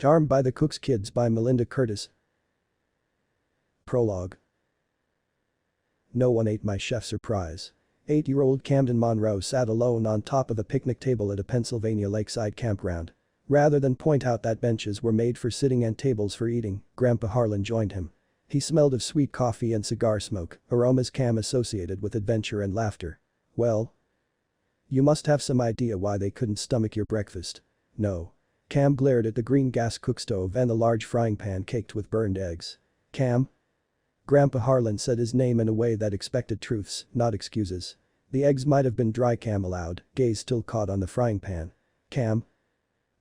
Charmed by the Cook's Kids by Melinda Curtis. Prologue. No one ate my chef's surprise. 8-year-old Camden Monroe sat alone on top of a picnic table at a Pennsylvania lakeside campground. Rather than point out that benches were made for sitting and tables for eating, Grandpa Harlan joined him. He smelled of sweet coffee and cigar smoke, aromas Cam associated with adventure and laughter. Well? You must have some idea why they couldn't stomach your breakfast. No. Cam glared at the green gas cookstove and the large frying pan caked with burned eggs. Cam? Grandpa Harlan said his name in a way that expected truths, not excuses. The eggs might have been dry, Cam allowed, gaze still caught on the frying pan. Cam?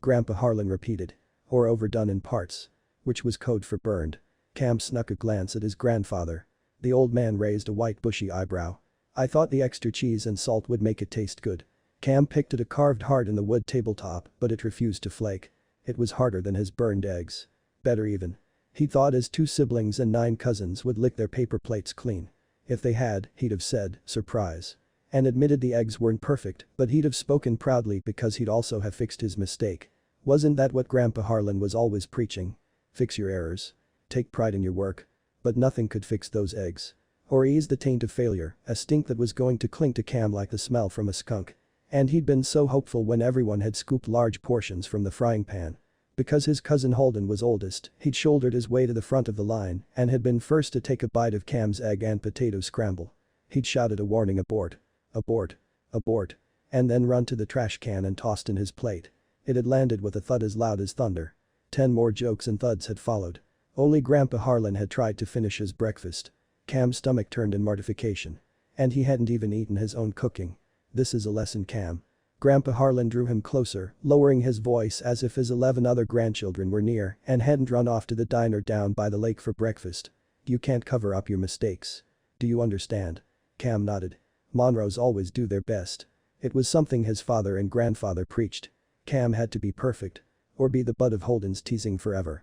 Grandpa Harlan repeated. Or overdone in parts. Which was code for burned. Cam snuck a glance at his grandfather. The old man raised a white bushy eyebrow. I thought the extra cheese and salt would make it taste good. Cam picked at a carved heart in the wood tabletop, but it refused to flake. It was harder than his burned eggs. Better even. He thought his 2 siblings and 9 cousins would lick their paper plates clean. If they had, he'd have said, surprise. And admitted the eggs weren't perfect, but he'd have spoken proudly because he'd also have fixed his mistake. Wasn't that what Grandpa Harlan was always preaching? Fix your errors. Take pride in your work. But nothing could fix those eggs. Or ease the taint of failure, a stink that was going to cling to Cam like the smell from a skunk. And he'd been so hopeful when everyone had scooped large portions from the frying pan. Because his cousin Holden was oldest, he'd shouldered his way to the front of the line and had been first to take a bite of Cam's egg and potato scramble. He'd shouted a warning abort. Abort. Abort. And then run to the trash can and tossed in his plate. It had landed with a thud as loud as thunder. 10 more jokes and thuds had followed. Only Grandpa Harlan had tried to finish his breakfast. Cam's stomach turned in mortification. And he hadn't even eaten his own cooking. This is a lesson, Cam. Grandpa Harlan drew him closer, lowering his voice as if his 11 other grandchildren were near and hadn't run off to the diner down by the lake for breakfast. You can't cover up your mistakes. Do you understand? Cam nodded. Monroes always do their best. It was something his father and grandfather preached. Cam had to be perfect. Or be the butt of Holden's teasing forever.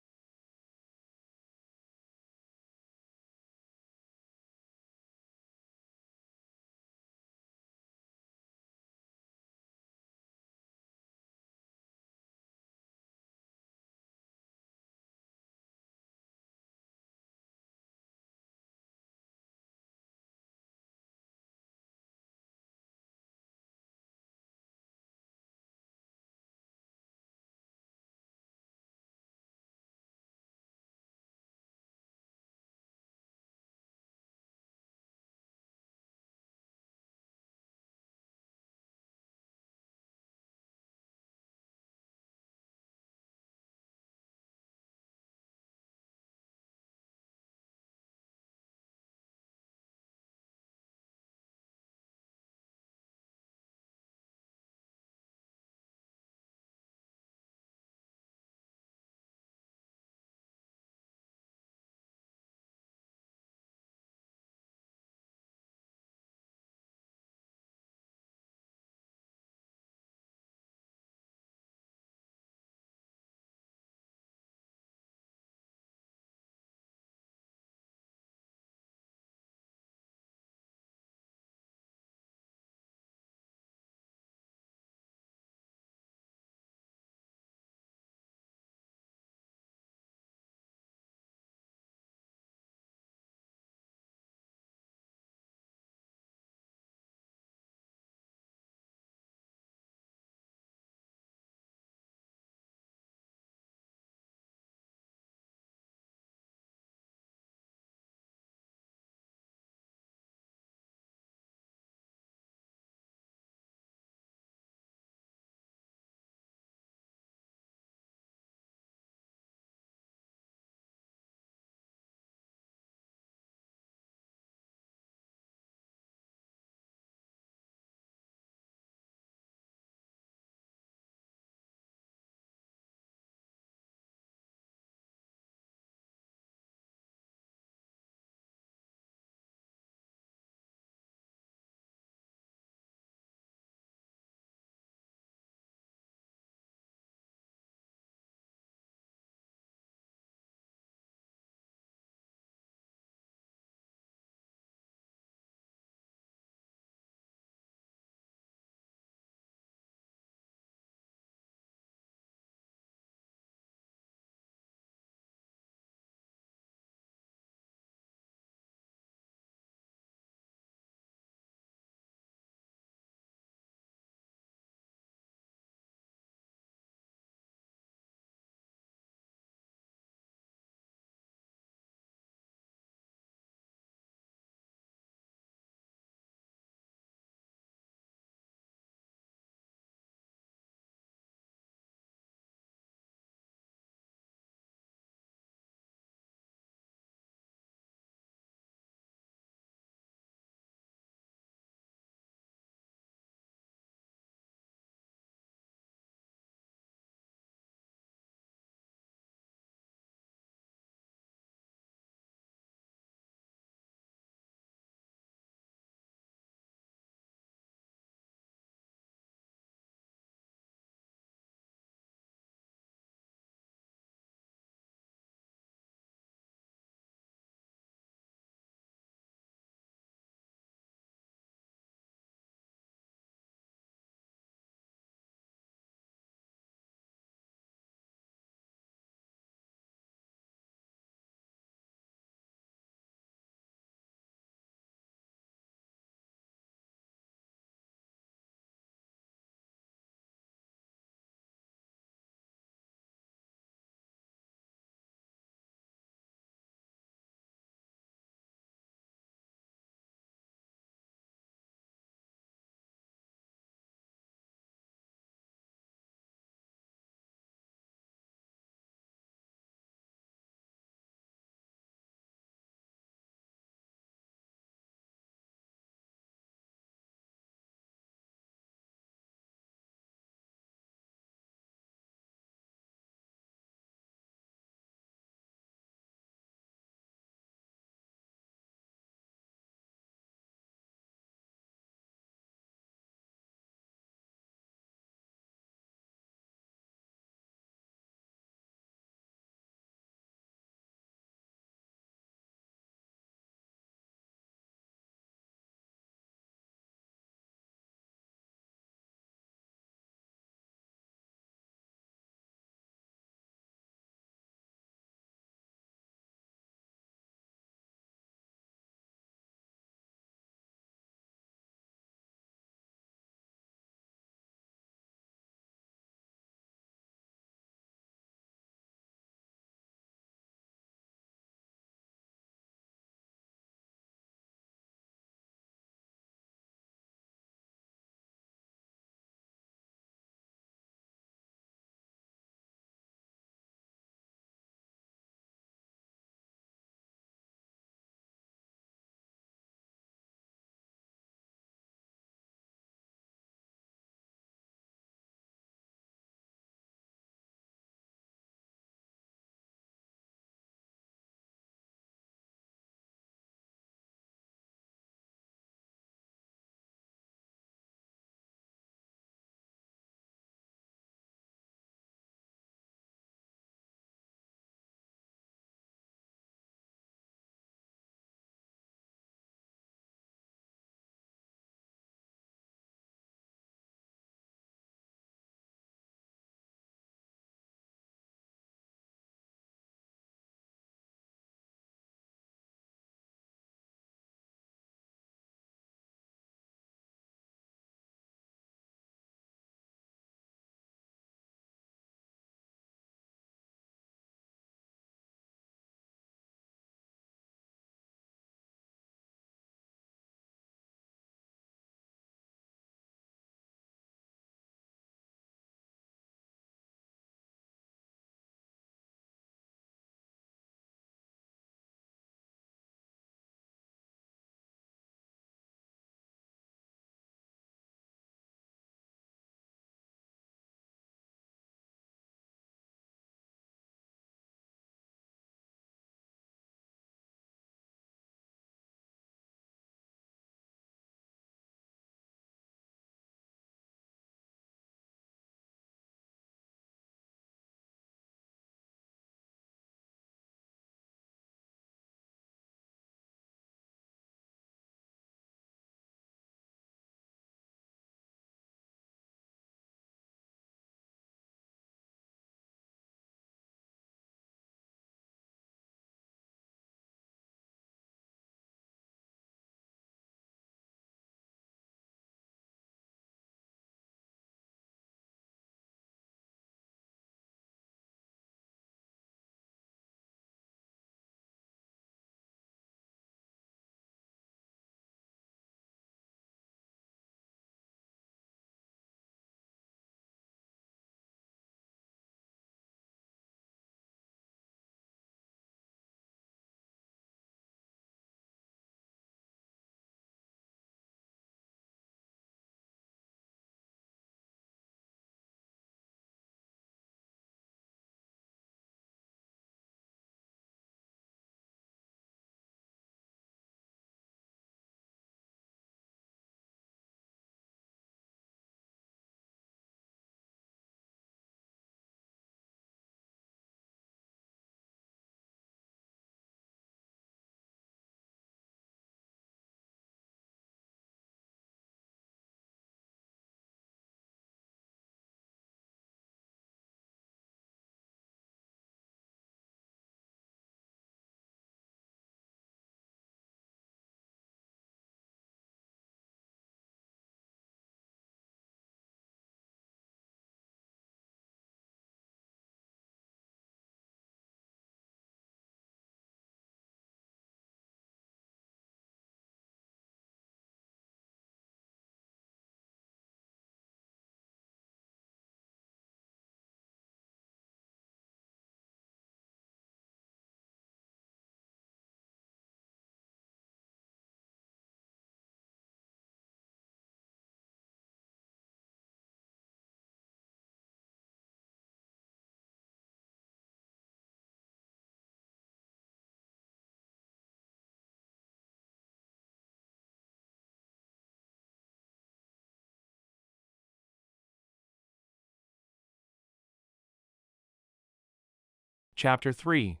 Chapter 3.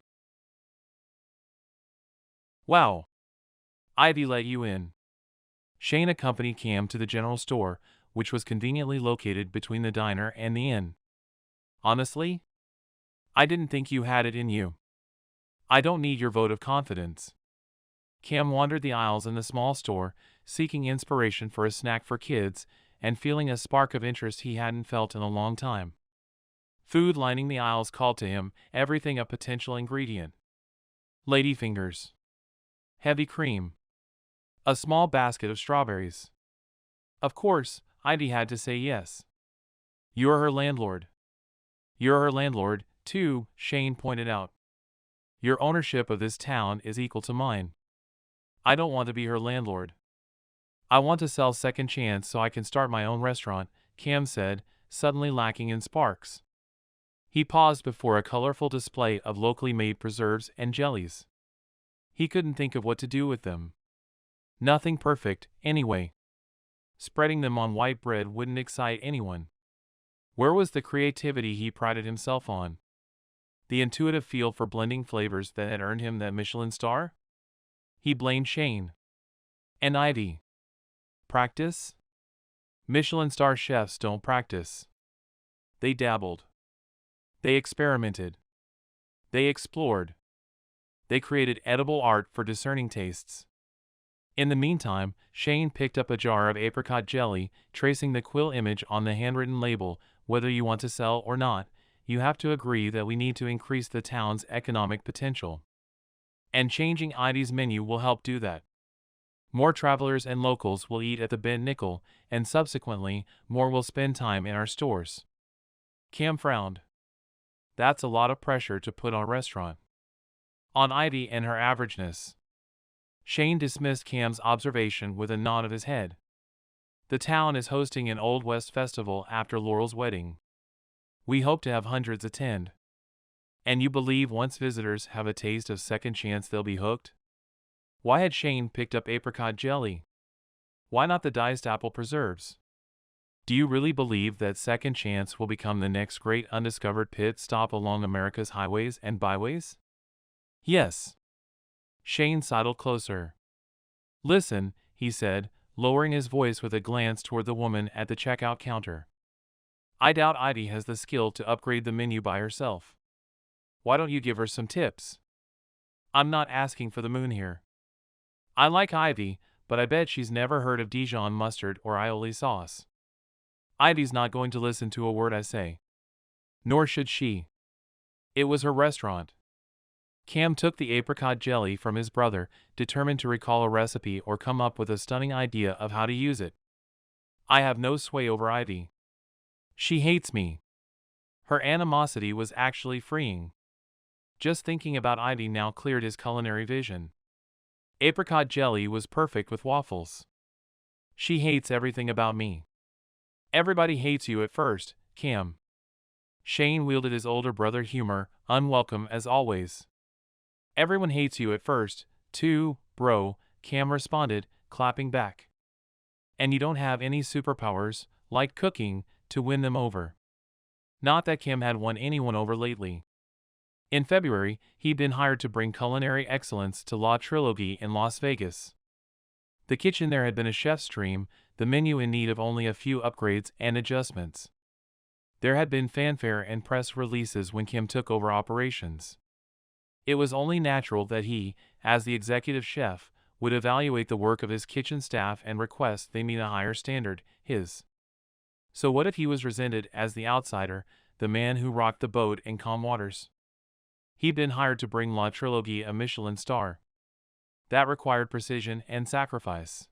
Wow. Ivy let you in. Shane accompanied Cam to the general store, which was conveniently located between the diner and the inn. Honestly, I didn't think you had it in you. I don't need your vote of confidence. Cam wandered the aisles in the small store, seeking inspiration for a snack for kids, and feeling a spark of interest he hadn't felt in a long time. Food lining the aisles called to him, everything a potential ingredient. Ladyfingers. Heavy cream. A small basket of strawberries. Of course, Ivy had to say yes. You're her landlord. You're her landlord, too, Shane pointed out. Your ownership of this town is equal to mine. I don't want to be her landlord. I want to sell second chance so I can start my own restaurant, Cam said, suddenly lacking in sparks. He paused before a colorful display of locally made preserves and jellies. He couldn't think of what to do with them. Nothing perfect, anyway. Spreading them on white bread wouldn't excite anyone. Where was the creativity he prided himself on? The intuitive feel for blending flavors that had earned him that Michelin star? He blamed Shane. And Ivy. Practice? Michelin star chefs don't practice. They dabbled. They experimented. They explored. They created edible art for discerning tastes. In the meantime, Shane picked up a jar of apricot jelly, tracing the quill image on the handwritten label. Whether you want to sell or not, you have to agree that we need to increase the town's economic potential. And changing Ivy's menu will help do that. More travelers and locals will eat at the Bent Nickel, and subsequently, more will spend time in our stores. Cam frowned. That's a lot of pressure to put on a restaurant. On Ivy and her averageness. Shane dismissed Cam's observation with a nod of his head. The town is hosting an Old West festival after Laurel's wedding. We hope to have hundreds attend. And you believe once visitors have a taste of second chance they'll be hooked? Why had Shane picked up apricot jelly? Why not the diced apple preserves? Do you really believe that second chance will become the next great undiscovered pit stop along America's highways and byways? Yes. Shane sidled closer. Listen, he said, lowering his voice with a glance toward the woman at the checkout counter. I doubt Ivy has the skill to upgrade the menu by herself. Why don't you give her some tips? I'm not asking for the moon here. I like Ivy, but I bet she's never heard of Dijon mustard or aioli sauce. Ivy's not going to listen to a word I say. Nor should she. It was her restaurant. Cam took the apricot jelly from his brother, determined to recall a recipe or come up with a stunning idea of how to use it. I have no sway over Ivy. She hates me. Her animosity was actually freeing. Just thinking about Ivy now cleared his culinary vision. Apricot jelly was perfect with waffles. She hates everything about me. Everybody hates you at first, Cam. Shane wielded his older brother humor, unwelcome as always. Everyone hates you at first, too, bro, Cam responded, clapping back. And you don't have any superpowers, like cooking, to win them over. Not that Cam had won anyone over lately. In February, he'd been hired to bring culinary excellence to La Trilogie in Las Vegas. The kitchen there had been a chef's dream, the menu in need of only a few upgrades and adjustments. There had been fanfare and press releases when Kim took over operations. It was only natural that he, as the executive chef, would evaluate the work of his kitchen staff and request they meet a higher standard, his. So what if he was resented as the outsider, the man who rocked the boat in calm waters? He'd been hired to bring La Trilogie a Michelin star. That required precision and sacrifice.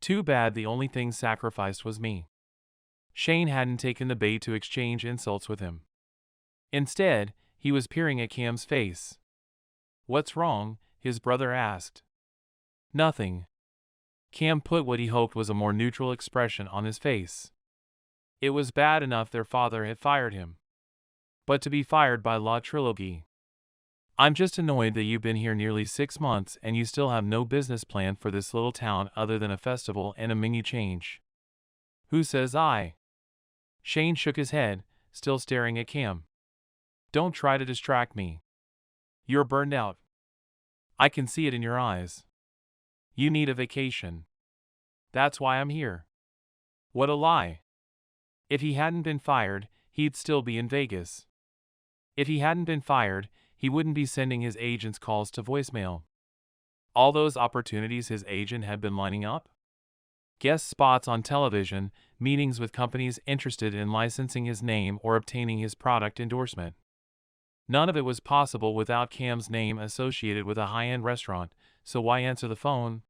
Too bad the only thing sacrificed was me. Shane hadn't taken the bait to exchange insults with him. Instead, he was peering at Cam's face. What's wrong? His brother asked. Nothing. Cam put what he hoped was a more neutral expression on his face. It was bad enough their father had fired him. But to be fired by La Trilogie. I'm just annoyed that you've been here nearly 6 months and you still have no business plan for this little town other than a festival and a menu change. Who says I? Shane shook his head, still staring at Cam. Don't try to distract me. You're burned out. I can see it in your eyes. You need a vacation. That's why I'm here. What a lie. If he hadn't been fired, he'd still be in Vegas. If he hadn't been fired, he wouldn't be sending his agent's calls to voicemail. All those opportunities his agent had been lining up? Guest spots on television, meetings with companies interested in licensing his name or obtaining his product endorsement. None of it was possible without Cam's name associated with a high-end restaurant, so why answer the phone?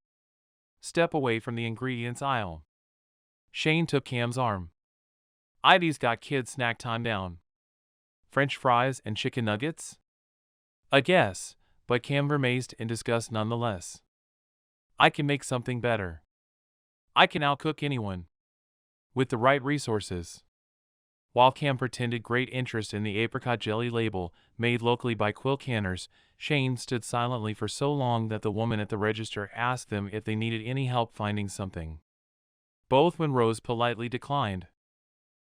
Step away from the ingredients aisle. Shane took Cam's arm. Ivy's got kids' snack time down. French fries and chicken nuggets? I guess, but Cam grimaced in disgust nonetheless. I can make something better. I can outcook anyone. With the right resources. While Cam pretended great interest in the apricot jelly label, made locally by quill canners, Shane stood silently for so long that the woman at the register asked them if they needed any help finding something. Both Monroes politely declined.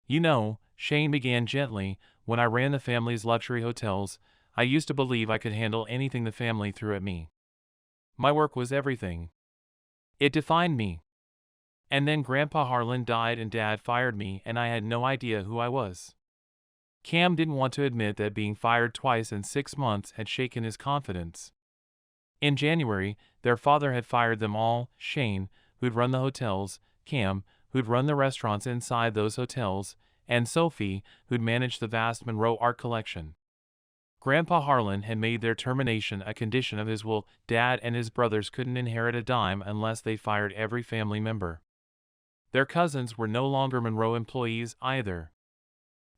You know, Shane began gently, when I ran the family's luxury hotels, I used to believe I could handle anything the family threw at me. My work was everything. It defined me. And then Grandpa Harlan died and Dad fired me and I had no idea who I was. Cam didn't want to admit that being fired twice in 6 months had shaken his confidence. In January, their father had fired them all, Shane, who'd run the hotels, Cam, who'd run the restaurants inside those hotels, and Sophie, who'd managed the vast Monroe art collection. Grandpa Harlan had made their termination a condition of his will. Dad and his brothers couldn't inherit a dime unless they fired every family member. Their cousins were no longer Monroe employees either.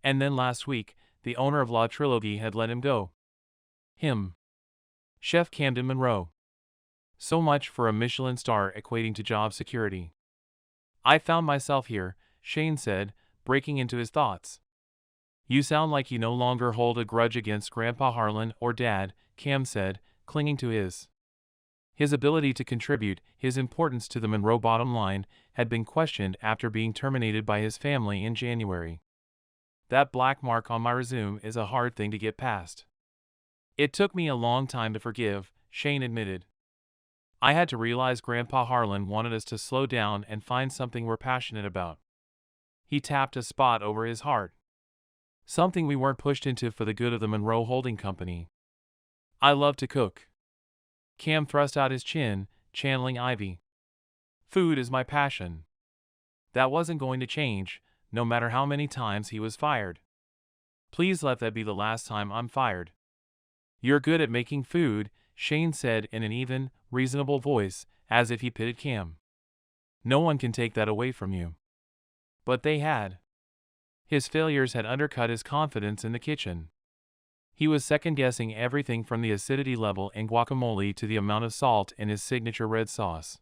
And then last week, the owner of La Trilogie had let him go. Him. Chef Camden Monroe. So much for a Michelin star equating to job security. I found myself here, Shane said, breaking into his thoughts. You sound like you no longer hold a grudge against Grandpa Harlan or Dad, Cam said, clinging to his ability to contribute, his importance to the Monroe bottom line, had been questioned after being terminated by his family in January. That black mark on my resume is a hard thing to get past. It took me a long time to forgive, Shane admitted. I had to realize Grandpa Harlan wanted us to slow down and find something we're passionate about. He tapped a spot over his heart. Something we weren't pushed into for the good of the Monroe Holding Company. I love to cook. Cam thrust out his chin, channeling Ivy. Food is my passion. That wasn't going to change, no matter how many times he was fired. Please let that be the last time I'm fired. You're good at making food, Shane said in an even, reasonable voice, as if he pitied Cam. No one can take that away from you. But they had. His failures had undercut his confidence in the kitchen. He was second-guessing everything from the acidity level in guacamole to the amount of salt in his signature red sauce.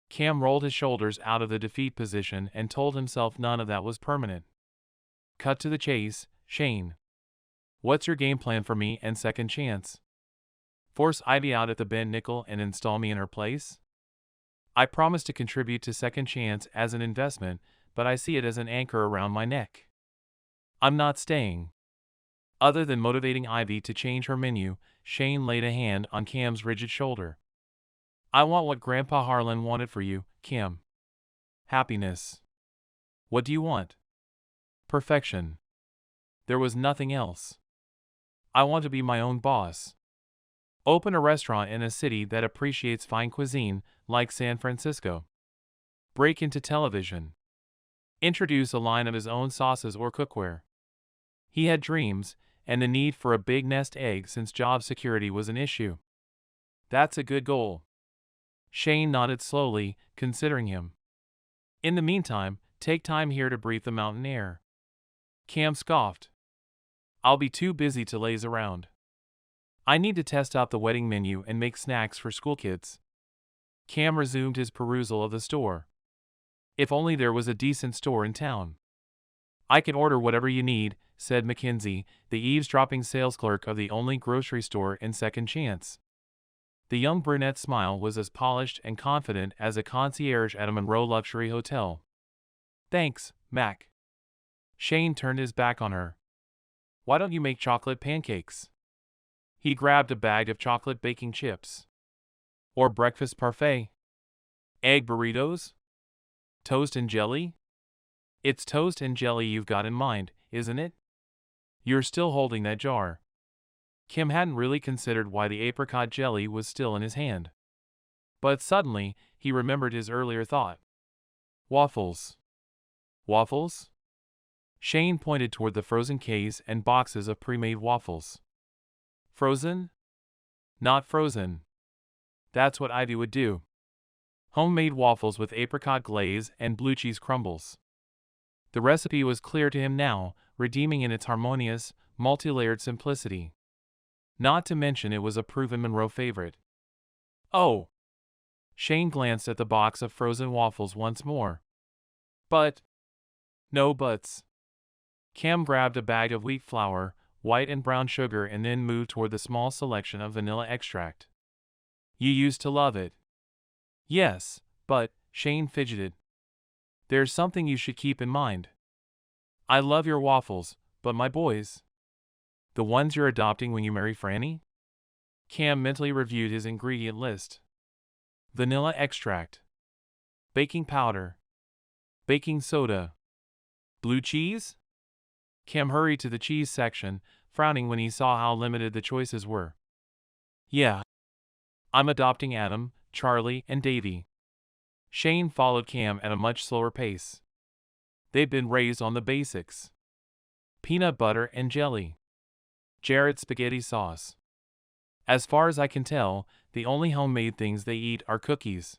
Cam rolled his shoulders out of the defeat position and told himself none of that was permanent. Cut to the chase, Shane. What's your game plan for me and Second Chance? Force Ivy out at the bent nickel and install me in her place? I promise to contribute to Second Chance as an investment, but I see it as an anchor around my neck. I'm not staying. Other than motivating Ivy to change her menu, Shane laid a hand on Cam's rigid shoulder. I want what Grandpa Harlan wanted for you, Cam. Happiness. What do you want? Perfection. There was nothing else. I want to be my own boss. Open a restaurant in a city that appreciates fine cuisine, like San Francisco. Break into television. Introduce a line of his own sauces or cookware. He had dreams, and the need for a big nest egg since job security was an issue. That's a good goal. Shane nodded slowly, considering him. In the meantime, take time here to breathe the mountain air. Cam scoffed. I'll be too busy to laze around. I need to test out the wedding menu and make snacks for school kids. Cam resumed his perusal of the store. If only there was a decent store in town. I can order whatever you need, said Mackenzie, the eavesdropping sales clerk of the only grocery store in Second Chance. The young brunette's smile was as polished and confident as a concierge at a Monroe luxury hotel. Thanks, Mac. Shane turned his back on her. Why don't you make chocolate pancakes? He grabbed a bag of chocolate baking chips. Or breakfast parfait. Egg burritos? Toast and jelly? It's toast and jelly you've got in mind, isn't it? You're still holding that jar. Kim hadn't really considered why the apricot jelly was still in his hand. But suddenly, he remembered his earlier thought. Waffles. Waffles? Shane pointed toward the frozen case and boxes of pre-made waffles. Frozen? Not frozen. That's what Ivy would do. Homemade waffles with apricot glaze and blue cheese crumbles. The recipe was clear to him now, redeeming in its harmonious, multi-layered simplicity. Not to mention it was a proven Monroe favorite. Oh! Shane glanced at the box of frozen waffles once more. But... no buts. Cam grabbed a bag of wheat flour, white and brown sugar, and then moved toward the small selection of vanilla extract. You used to love it. Yes, but, Shane fidgeted. There's something you should keep in mind. I love your waffles, but my boys. The ones you're adopting when you marry Franny? Cam mentally reviewed his ingredient list. Vanilla extract. Baking powder. Baking soda. Blue cheese? Cam hurried to the cheese section, frowning when he saw how limited the choices were. Yeah. I'm adopting Adam, Charlie, and Davy. Shane followed Cam at a much slower pace. They'd been raised on the basics. Peanut butter and jelly. Jarrett spaghetti sauce. As far as I can tell, the only homemade things they eat are cookies.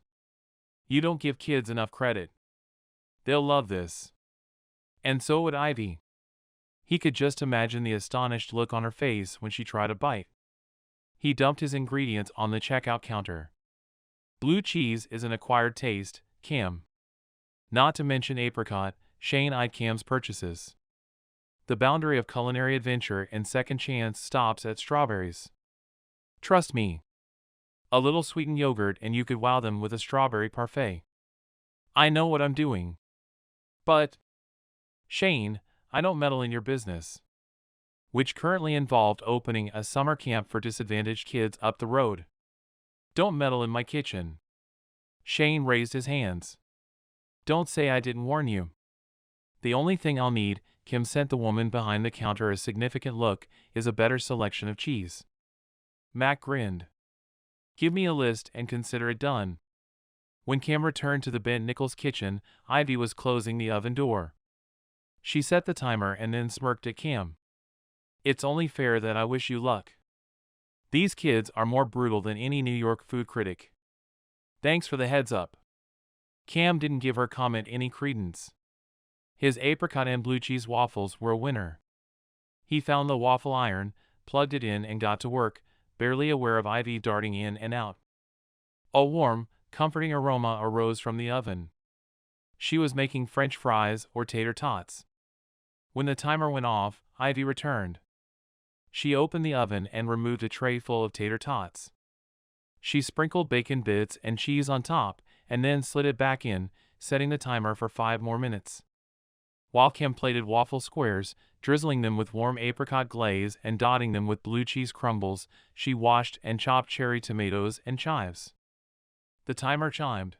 You don't give kids enough credit. They'll love this. And so would Ivy. He could just imagine the astonished look on her face when she tried a bite. He dumped his ingredients on the checkout counter. Blue cheese is an acquired taste, Cam. Not to mention apricot, Shane eyed Cam's purchases. The boundary of culinary adventure and second chance stops at strawberries. Trust me. A little sweetened yogurt and you could wow them with a strawberry parfait. I know what I'm doing. But, Shane, I don't meddle in your business. Which currently involved opening a summer camp for disadvantaged kids up the road. Don't meddle in my kitchen. Shane raised his hands. Don't say I didn't warn you. The only thing I'll need, Kim sent the woman behind the counter a significant look, is a better selection of cheese. Mac grinned. Give me a list and consider it done. When Kim returned to the Bent Nichols kitchen, Ivy was closing the oven door. She set the timer and then smirked at Cam. It's only fair that I wish you luck. These kids are more brutal than any New York food critic. Thanks for the heads up. Cam didn't give her comment any credence. His apricot and blue cheese waffles were a winner. He found the waffle iron, plugged it in and got to work, barely aware of Ivy darting in and out. A warm, comforting aroma arose from the oven. She was making French fries or tater tots. When the timer went off, Ivy returned. She opened the oven and removed a tray full of tater tots. She sprinkled bacon bits and cheese on top, and then slid it back in, setting the timer for 5 more minutes. While Kim plated waffle squares, drizzling them with warm apricot glaze and dotting them with blue cheese crumbles, she washed and chopped cherry tomatoes and chives. The timer chimed.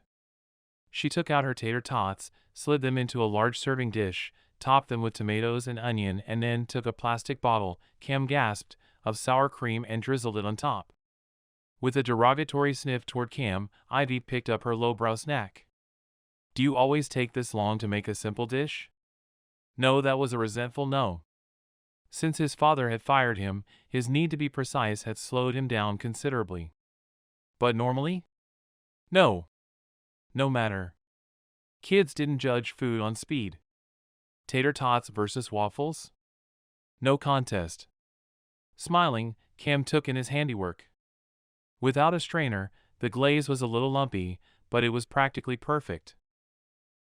She took out her tater tots, slid them into a large serving dish, topped them with tomatoes and onion, and then took a plastic bottle, Kim gasped, of sour cream and drizzled it on top. With a derogatory sniff toward Cam, Ivy picked up her lowbrow snack. Do you always take this long to make a simple dish? No, that was a resentful no. Since his father had fired him, his need to be precise had slowed him down considerably. But normally? No. No matter. Kids didn't judge food on speed. Tater tots versus waffles? No contest. Smiling, Cam took in his handiwork. Without a strainer, the glaze was a little lumpy, but it was practically perfect.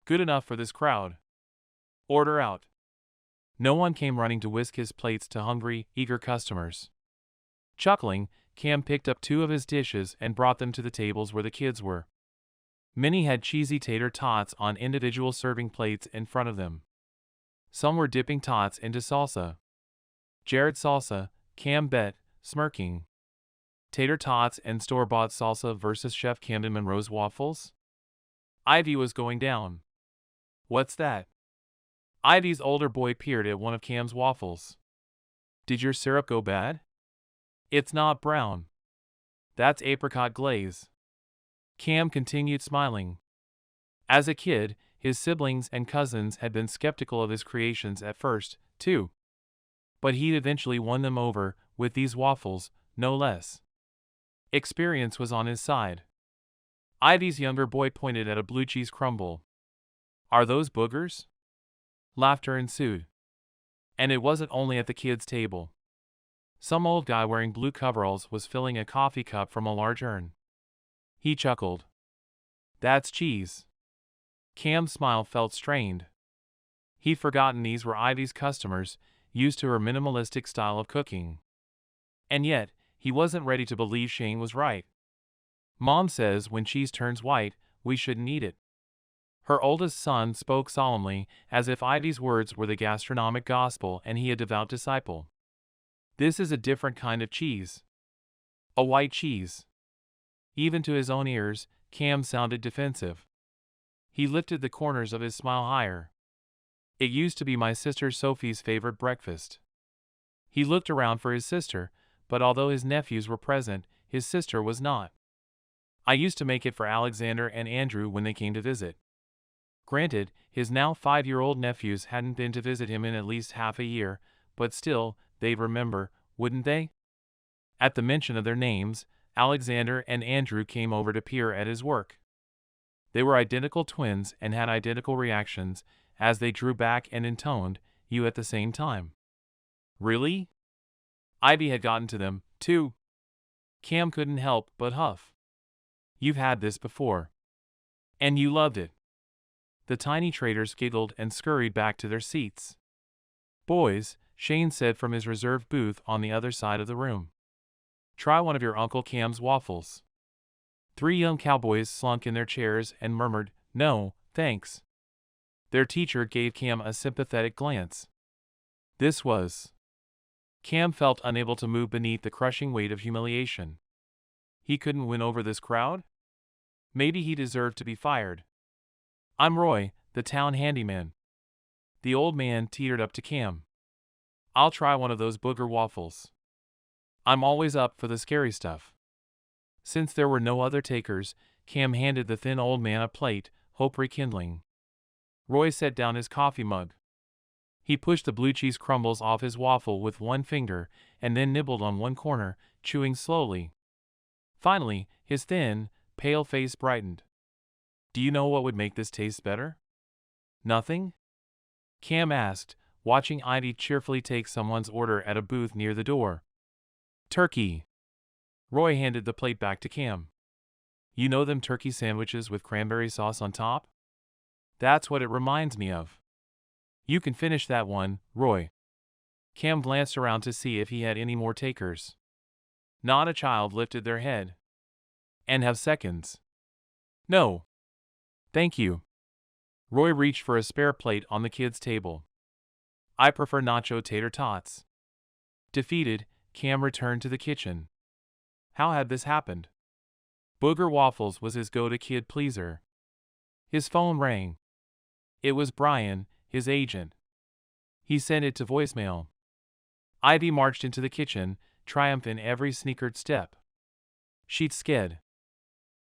Good enough for this crowd. Order out. No one came running to whisk his plates to hungry, eager customers. Chuckling, Cam picked up 2 of his dishes and brought them to the tables where the kids were. Many had cheesy tater tots on individual serving plates in front of them. Some were dipping tots into salsa. Jared salsa, Cam bet, smirking. Tater tots and store-bought salsa versus Chef Camden Monroe's waffles? Ivy was going down. What's that? Ivy's older boy peered at one of Cam's waffles. Did your syrup go bad? It's not brown. That's apricot glaze. Cam continued smiling. As a kid, his siblings and cousins had been skeptical of his creations at first, too. But he'd eventually won them over, with these waffles, no less. Experience was on his side. Ivy's younger boy pointed at a blue cheese crumble. Are those boogers? Laughter ensued. And it wasn't only at the kids' table. Some old guy wearing blue coveralls was filling a coffee cup from a large urn. He chuckled. That's cheese. Cam's smile felt strained. He'd forgotten these were Ivy's customers, used to her minimalistic style of cooking. And yet, he wasn't ready to believe Shane was right. Mom says when cheese turns white, we shouldn't eat it. Her oldest son spoke solemnly, as if Ivy's words were the gastronomic gospel and he a devout disciple. This is a different kind of cheese. A white cheese. Even to his own ears, Cam sounded defensive. He lifted the corners of his smile higher. It used to be my sister Sophie's favorite breakfast. He looked around for his sister, but although his nephews were present, his sister was not. I used to make it for Alexander and Andrew when they came to visit. Granted, his now 5-year-old nephews hadn't been to visit him in at least half a year, but still, they'd remember, wouldn't they? At the mention of their names, Alexander and Andrew came over to peer at his work. They were identical twins and had identical reactions, as they drew back and intoned, you at the same time. Really? Ivy had gotten to them, too. Cam couldn't help but huff. You've had this before. And you loved it. The tiny traders giggled and scurried back to their seats. Boys, Shane said from his reserved booth on the other side of the room. Try one of your Uncle Cam's waffles. 3 young cowboys slunk in their chairs and murmured, no, thanks. Their teacher gave Cam a sympathetic glance. This was. Cam felt unable to move beneath the crushing weight of humiliation. He couldn't win over this crowd? Maybe he deserved to be fired. I'm Roy, the town handyman. The old man teetered up to Cam. I'll try one of those booger waffles. I'm always up for the scary stuff. Since there were no other takers, Cam handed the thin old man a plate, hope rekindling. Roy set down his coffee mug. He pushed the blue cheese crumbles off his waffle with one finger and then nibbled on one corner, chewing slowly. Finally, his thin, pale face brightened. Do you know what would make this taste better? Nothing? Cam asked, watching Ivy cheerfully take someone's order at a booth near the door. Turkey. Roy handed the plate back to Cam. You know them turkey sandwiches with cranberry sauce on top? That's what it reminds me of. You can finish that one, Roy. Cam glanced around to see if he had any more takers. Not a child lifted their head. And have seconds. No. Thank you. Roy reached for a spare plate on the kids' table. I prefer nacho tater tots. Defeated, Cam returned to the kitchen. How had this happened? Booger Waffles was his go-to kid pleaser. His phone rang. It was Brian, his agent. He sent it to voicemail. Ivy marched into the kitchen, triumph in every sneakered step. She'd sked.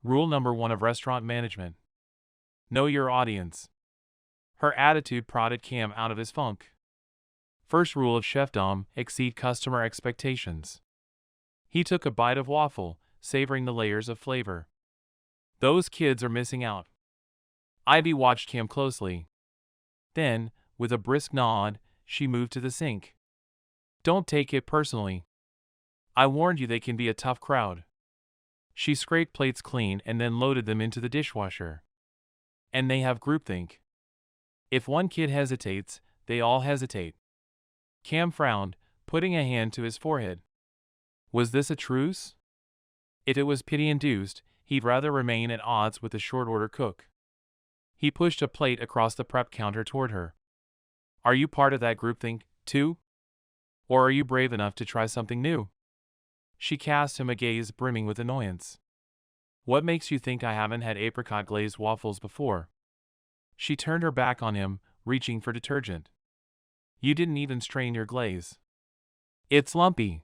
Rule number 1 of restaurant management. Know your audience. Her attitude prodded Cam out of his funk. First rule of chefdom, exceed customer expectations. He took a bite of waffle, savoring the layers of flavor. Those kids are missing out. Ivy watched Cam closely. Then, with a brisk nod, she moved to the sink. Don't take it personally. I warned you they can be a tough crowd. She scraped plates clean and then loaded them into the dishwasher. And they have groupthink. If one kid hesitates, they all hesitate. Cam frowned, putting a hand to his forehead. Was this a truce? If it was pity-induced, he'd rather remain at odds with the short-order cook. He pushed a plate across the prep counter toward her. Are you part of that groupthink, too? Or are you brave enough to try something new? She cast him a gaze brimming with annoyance. What makes you think I haven't had apricot glazed waffles before? She turned her back on him, reaching for detergent. You didn't even strain your glaze. It's lumpy.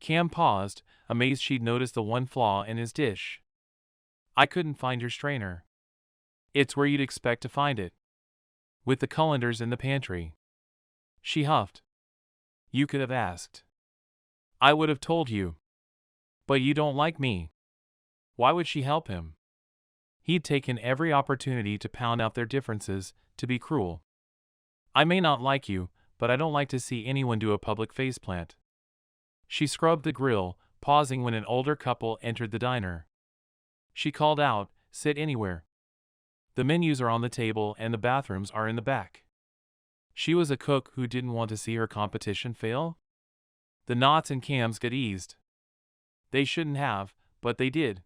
Cam paused, amazed she'd noticed the one flaw in his dish. I couldn't find your strainer. It's where you'd expect to find it. With the colanders in the pantry. She huffed. You could have asked. I would have told you. But you don't like me. Why would she help him? He'd taken every opportunity to pound out their differences, to be cruel. I may not like you, but I don't like to see anyone do a public faceplant. She scrubbed the grill, pausing when an older couple entered the diner. She called out, sit anywhere. The menus are on the table and the bathrooms are in the back. She was a cook who didn't want to see her competition fail. The knots in Cam's got eased. They shouldn't have, but they did.